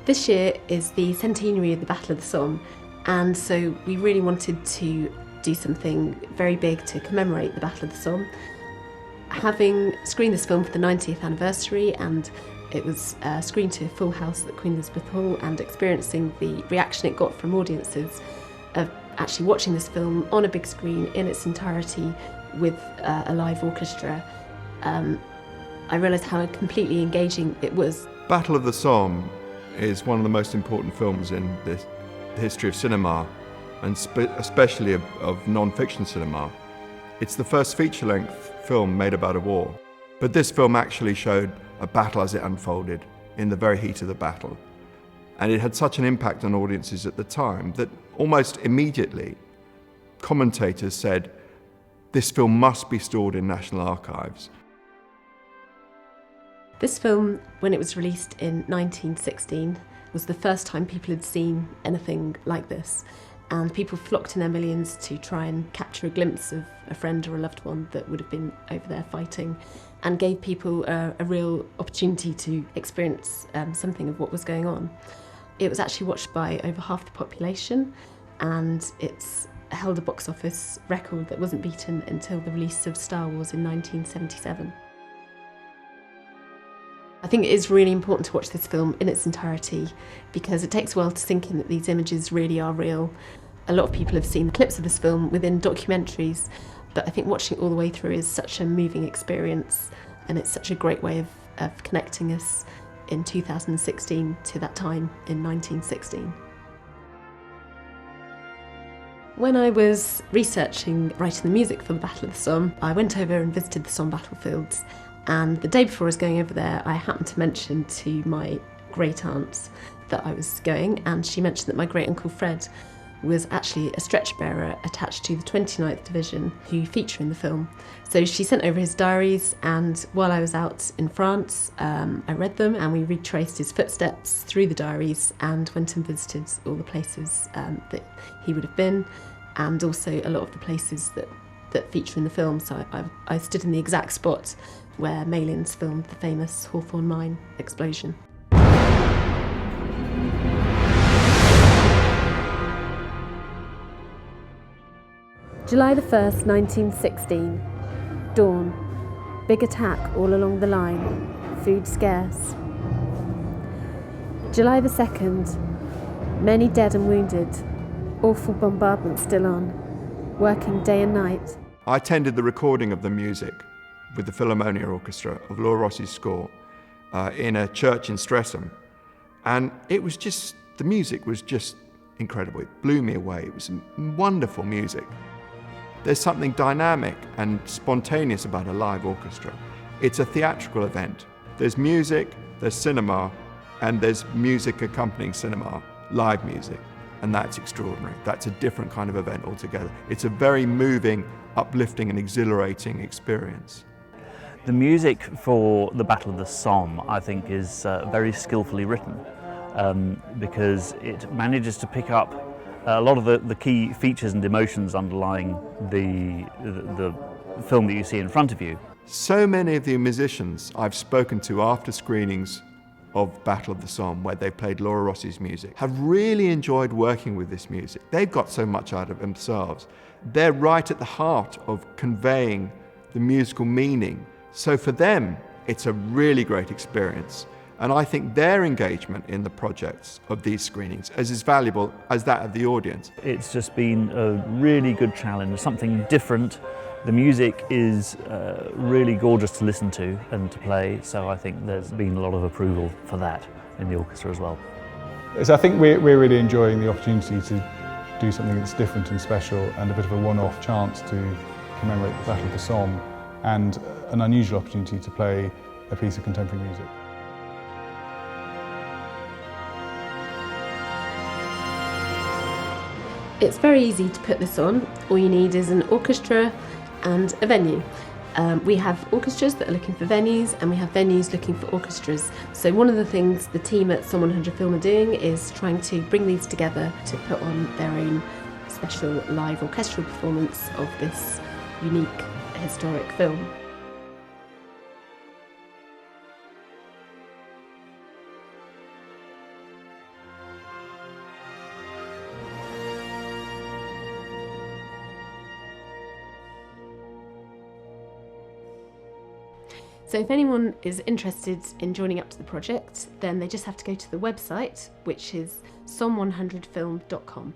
This year is the centenary of the Battle of the Somme, and so we really wanted to do something very big to commemorate the Battle of the Somme. Having screened this film for the 90th anniversary, and it was screened to a full house at Queen Elizabeth Hall, and experiencing the reaction it got from audiences of actually watching this film on a big screen in its entirety with a live orchestra, I realised how completely engaging it was. Battle of the Somme is one of the most important films in the history of cinema, and especially of non-fiction cinema. It's the first feature-length film made about a war. But this film actually showed a battle as it unfolded, in the very heat of the battle. And it had such an impact on audiences at the time that almost immediately commentators said, this film must be stored in National Archives. This film, when it was released in 1916, was the first time people had seen anything like this. And people flocked in their millions to try and capture a glimpse of a friend or a loved one that would have been over there fighting, and gave people a real opportunity to experience something of what was going on. It was actually watched by over half the population, and it's held a box office record that wasn't beaten until the release of Star Wars in 1977. I think it is really important to watch this film in its entirety, because it takes a while to sink in that these images really are real. A lot of people have seen clips of this film within documentaries, but I think watching it all the way through is such a moving experience, and it's such a great way of connecting us in 2016 to that time in 1916. When I was researching writing the music for the Battle of the Somme, I went over and visited the Somme battlefields. And the day before I was going over there, I happened to mention to my great aunts that I was going, and she mentioned that my great uncle Fred was actually a stretcher-bearer attached to the 29th Division who feature in the film. So she sent over his diaries, and while I was out in France, I read them, and we retraced his footsteps through the diaries and went and visited all the places that he would have been, and also a lot of the places that feature in the film. So I stood in the exact spot where Malins filmed the famous Hawthorne Mine explosion. July the 1st, 1916. Dawn. Big attack all along the line. Food scarce. July the 2nd. Many dead and wounded. Awful bombardment still on. Working day and night. I attended the recording of the music with the Philharmonia Orchestra of Laura Rossi's score in a church in Streatham. And it was just, the music was just incredible. It blew me away. It was wonderful music. There's something dynamic and spontaneous about a live orchestra. It's a theatrical event. There's music, there's cinema, and there's music accompanying cinema, live music. And that's extraordinary. That's a different kind of event altogether. It's a very moving, uplifting and exhilarating experience. The music for the Battle of the Somme, I think, is very skillfully written because it manages to pick up a lot of the key features and emotions underlying the film that you see in front of you. So many of the musicians I've spoken to after screenings of Battle of the Somme, where they played Laura Rossi's music, have really enjoyed working with this music. They've got so much out of themselves. They're right at the heart of conveying the musical meaning. So for them, it's a really great experience. And I think their engagement in the projects of these screenings is as valuable as that of the audience. It's just been a really good challenge, something different. The music is really gorgeous to listen to and to play, so I think there's been a lot of approval for that in the orchestra as well. So I think we're really enjoying the opportunity to do something that's different and special, and a bit of a one-off chance to commemorate the Battle of the Somme, and an unusual opportunity to play a piece of contemporary music. It's very easy to put this on. All you need is an orchestra and a venue. We have orchestras that are looking for venues, and we have venues looking for orchestras. So one of the things the team at Somme 100 Film are doing is trying to bring these together to put on their own special live orchestral performance of this unique historic film. So if anyone is interested in joining up to the project, then they just have to go to the website, which is som100film.com.